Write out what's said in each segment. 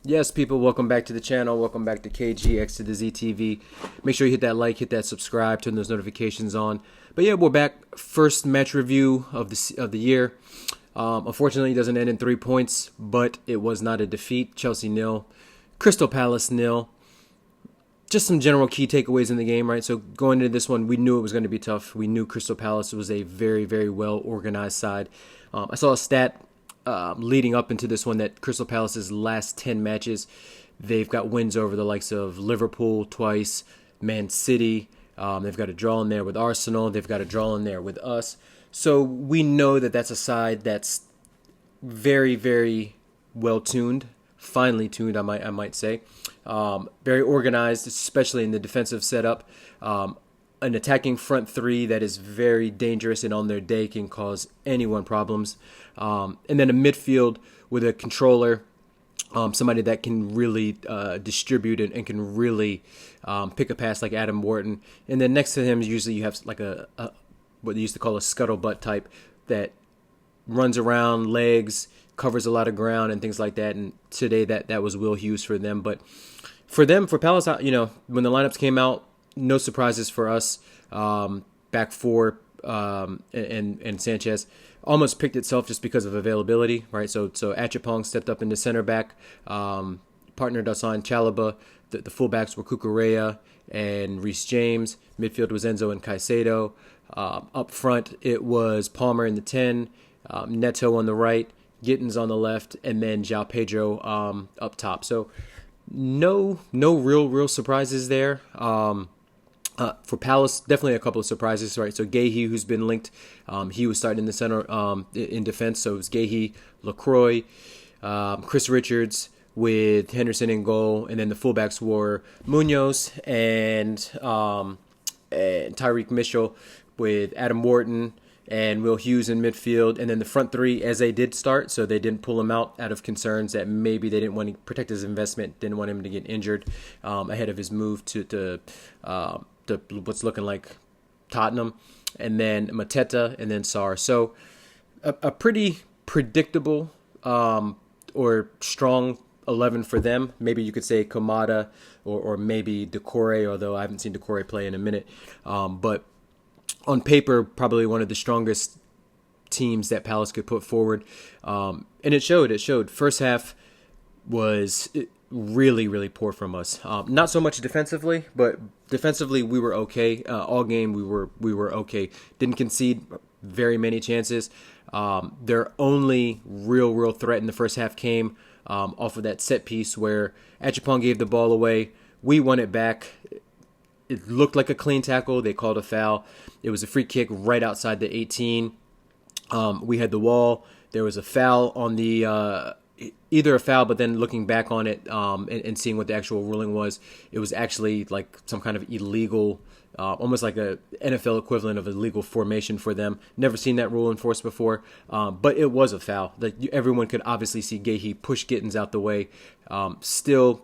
Yes, people, welcome back to the channel. Welcome back to KGX to the ZTV. Make sure you hit that like, hit that subscribe, turn those notifications on. But yeah, we're back. First match review of the year. Unfortunately, it doesn't end in 3 points, but it was not a defeat. Chelsea nil, Crystal Palace nil. Just some general key takeaways in the game, right? So going into this one, we knew it was going to be tough. We knew Crystal Palace was a very, very well organized side. I saw a stat leading up into this one that Crystal Palace's last 10 matches, they've got wins over the likes of Liverpool twice, Man City. They've got a draw in there with Arsenal. They've got a draw in there with us. So we know that that's a side that's very, very well tuned, finely tuned, I might say. Very organized, especially in the defensive setup. An attacking front three that is very dangerous and on their day can cause anyone problems. And then a midfield with a controller, somebody that can really distribute and can really pick a pass like Adam Wharton. And then next to him, usually you have like a what they used to call a scuttlebutt type that runs around, legs, covers a lot of ground and things like that. And today that was Will Hughes for them. But for Palace, when the lineups came out, no surprises for us. Back four and Sanchez almost picked itself just because of availability, right? So Achapong stepped up into center back, partnered us on Chalobah. The fullbacks were Cucurella and Reece James. Midfield was Enzo and Caicedo. Up front, it was Palmer in the 10, Neto on the right, Gittins on the left, and then João Pedro up top. So no real surprises there. For Palace, definitely a couple of surprises, right? So Gahey, who's been linked, he was starting in the center in defense. So it was Gahey, LaCroix, Chris Richards with Henderson in goal, and then the fullbacks were Munoz and Tyreek Mitchell with Adam Wharton and Will Hughes in midfield, and then the front three as they did start, so they didn't pull him out of concerns that maybe they didn't want to protect his investment, didn't want him to get injured ahead of his move to what's looking like Tottenham, and then Mateta, and then Sarr. So a pretty predictable or strong 11 for them. Maybe you could say Kamada or maybe Decore, although I haven't seen Decore play in a minute. But on paper, probably one of the strongest teams that Palace could put forward. And it showed. First half was really, really poor from us. Not so much defensively, but defensively we were okay. All game we were okay. Didn't concede very many chances. Their only real threat in the first half came off of that set piece where Achapong gave the ball away. We won it back. It looked like a clean tackle. They called a foul. It was a free kick right outside the 18. We had the wall. There was a foul on the either a foul, but then looking back on it and seeing what the actual ruling was, it was actually like some kind of illegal, almost like a NFL equivalent of illegal formation for them. Never seen that rule enforced before, but it was a foul. Like everyone could obviously see Gahey push Gittins out the way. Still,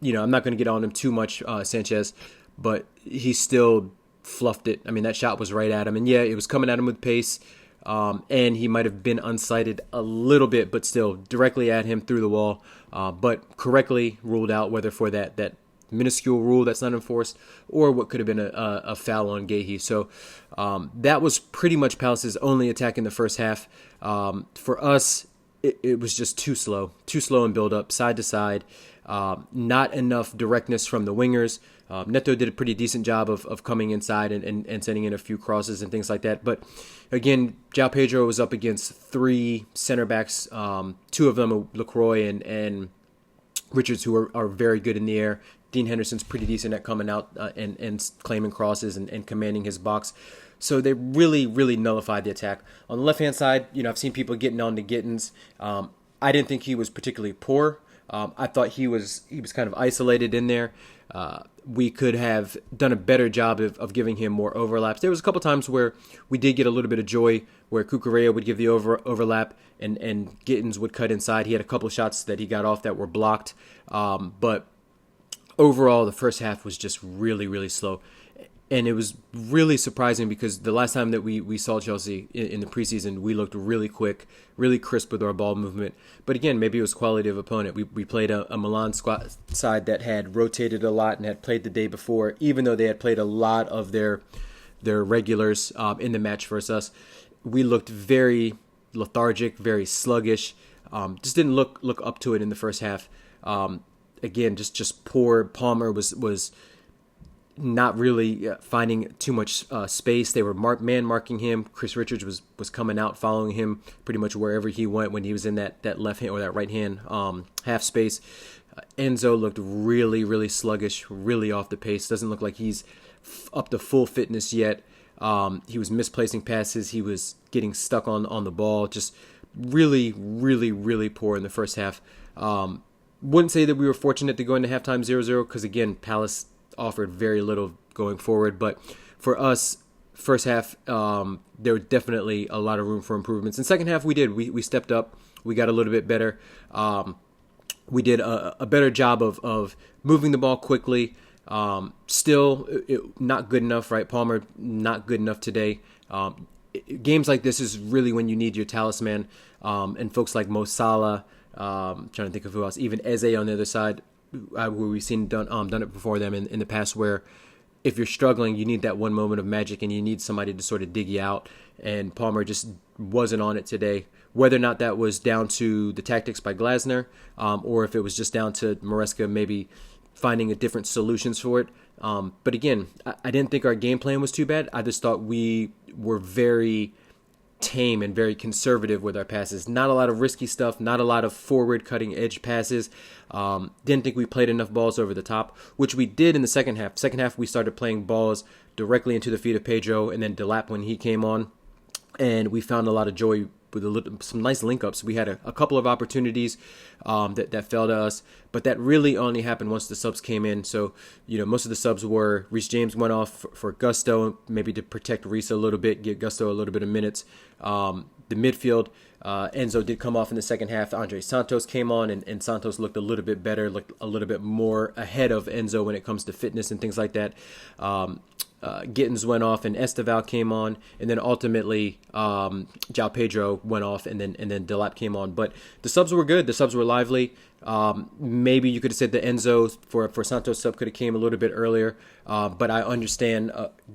I'm not going to get on him too much, Sanchez, but he still fluffed it. I mean, that shot was right at him, and yeah, it was coming at him with pace. And he might have been unsighted a little bit, but still directly at him through the wall, but correctly ruled out, whether for that minuscule rule that's not enforced or what could have been a foul on Gahey. So that was pretty much Palace's only attack in the first half. For us, it was just too slow in build-up, side to side. Not enough directness from the wingers. Neto did a pretty decent job of coming inside and sending in a few crosses and things like that. But again, João Pedro was up against three center backs, two of them, LaCroix and Richards, who are very good in the air. Dean Henderson's pretty decent at coming out and claiming crosses and commanding his box. So they really nullified the attack. On the left-hand side, I've seen people getting on to Gittins. I didn't think he was particularly poor. I thought he was kind of isolated in there. We could have done a better job of giving him more overlaps. There was a couple times where we did get a little bit of joy, where Cucurella would give the overlap and Gittins would cut inside. He had a couple shots that he got off that were blocked. But overall, the first half was just really slow. And it was really surprising because the last time that we saw Chelsea in the preseason, we looked really quick, really crisp with our ball movement. But again, maybe it was quality of opponent. We played a Milan side that had rotated a lot and had played the day before, even though they had played a lot of their regulars in the match versus us. We looked very lethargic, very sluggish. Just didn't look up to it in the first half. Again, just poor. Palmer was not really finding too much space. They were man marking him. Chris Richards was coming out, following him pretty much wherever he went when he was in that left hand or that right hand half space. Enzo looked really, really sluggish, really off the pace. Doesn't look like he's up to full fitness yet. He was misplacing passes. He was getting stuck on the ball. Just really, really, really poor in the first half. Wouldn't say that we were fortunate to go into halftime 0-0 because, again, Palace offered very little going forward. But for us, first half, there was definitely a lot of room for improvements. In second half, we did. We stepped up. We got a little bit better. We did a better job of moving the ball quickly. Still not good enough, right? Palmer, not good enough today. Games like this is really when you need your talisman. And folks like Mo Salah, trying to think of who else, even Eze on the other side, where we've seen done it before them in the past, where if you're struggling, you need that one moment of magic and you need somebody to sort of dig you out. And Palmer just wasn't on it today. Whether or not that was down to the tactics by Glasner, or if it was just down to Maresca maybe finding a different solutions for it. But again, I didn't think our game plan was too bad. I just thought we were very tame and very conservative with our passes. Not a lot of risky stuff, not a lot of forward cutting edge passes. Didn't think we played enough balls over the top, which we did in the second half. Second half, we started playing balls directly into the feet of Pedro and then Delap when he came on. And we found a lot of joy with some nice link-ups. We had a couple of opportunities that fell to us, but that really only happened once the subs came in. So, most of the subs were Reece James went off for Gusto, maybe to protect Reece a little bit, give Gusto a little bit of minutes. The midfield, Enzo did come off in the second half. Andre Santos came on, and Santos looked a little bit better, looked a little bit more ahead of Enzo when it comes to fitness and things like that. Gittins went off and Esteval came on, and then ultimately João Pedro went off, and then Delap came on. But the subs were good. The subs were lively. Maybe you could have said the Enzo for Santos sub could have came a little bit earlier, but I understand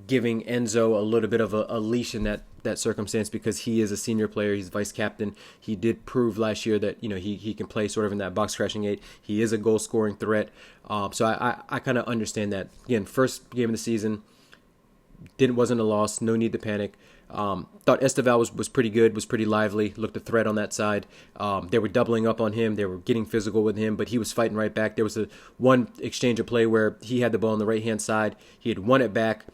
giving Enzo a little bit of a leash in that circumstance because he is a senior player. He's vice captain. He did prove last year that he can play sort of in that box crashing 8. He is a goal scoring threat. So I kind of understand that. Again, first game of the season. Wasn't a loss, no need to panic. Thought Esteval was pretty good, was pretty lively, looked a threat on that side. They were doubling up on him, they were getting physical with him, but he was fighting right back. There was one exchange of play where he had the ball on the right-hand side, he had won it back,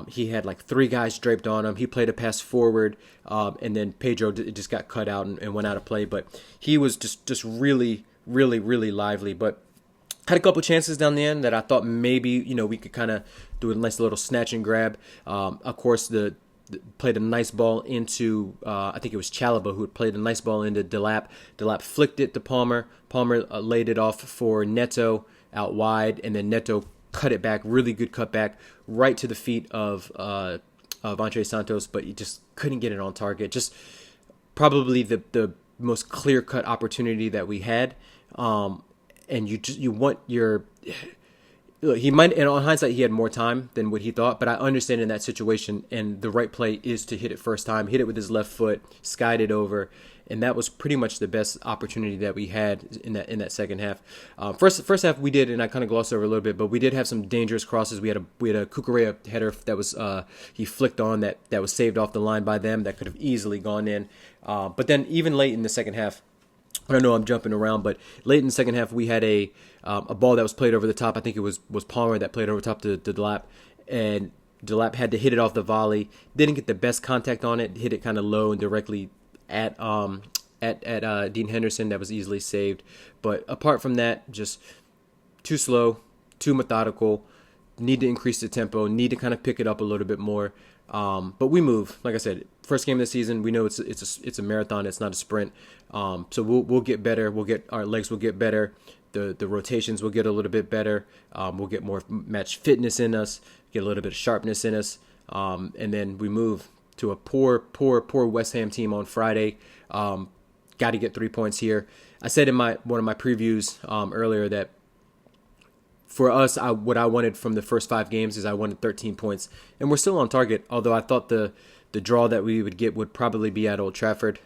he had like 3 guys draped on him, he played a pass forward, and then Pedro just got cut out and went out of play, but he was just really, really, really lively, but had a couple chances down the end that I thought maybe, we could kind of do a nice little snatch and grab. Of course, played a nice ball into, I think it was Chalobah who had played a nice ball into Delap. Delap flicked it to Palmer. Palmer laid it off for Neto out wide, and then Neto cut it back, really good cut back, right to the feet of Andre Santos, but he just couldn't get it on target. Just probably the most clear-cut opportunity that we had. And you want your, look, he might, and on hindsight, he had more time than what he thought, but I understand in that situation, and the right play is to hit it first time, hit it with his left foot, skied it over, and that was pretty much the best opportunity that we had in that second half. First half we did, and I kind of glossed over a little bit, but we did have some dangerous crosses. We had a Cucurella header that was he flicked on that was saved off the line by them that could have easily gone in, but then even late in the second half. I don't know, I'm jumping around, but late in the second half, we had a ball that was played over the top. I think it was Palmer that played over top to Delap, and Delap had to hit it off the volley. Didn't get the best contact on it. Hit it kind of low and directly at Dean Henderson. That was easily saved. But apart from that, just too slow, too methodical. Need to increase the tempo. Need to kind of pick it up a little bit more. But we move. Like I said, first game of the season. We know it's a marathon. It's not a sprint. So we'll get better. Our legs will get better. The rotations will get a little bit better. We'll get more match fitness in us. get a little bit of sharpness in us, and then we move to a poor West Ham team on Friday. Got to get 3 points here. I said in one of my previews earlier that for us, what I wanted from the first 5 games is I wanted 13 points, and we're still on target. Although I thought the draw that we would get would probably be at Old Trafford,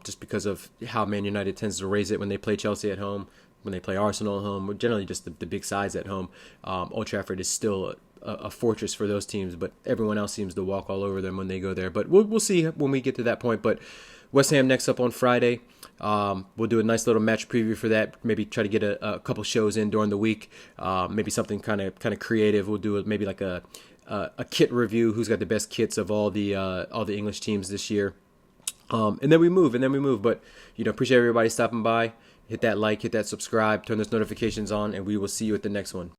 just because of how Man United tends to raise it when they play Chelsea at home, when they play Arsenal at home, generally just the big sides at home. Old Trafford is still a fortress for those teams, but everyone else seems to walk all over them when they go there. But we'll see when we get to that point. But West Ham next up on Friday. We'll do a nice little match preview for that. Maybe try to get a couple shows in during the week. Maybe something kind of creative. We'll do maybe like a kit review. Who's got the best kits of all the English teams this year? And then we move. But appreciate everybody stopping by. Hit that like, hit that subscribe, turn those notifications on, and we will see you at the next one.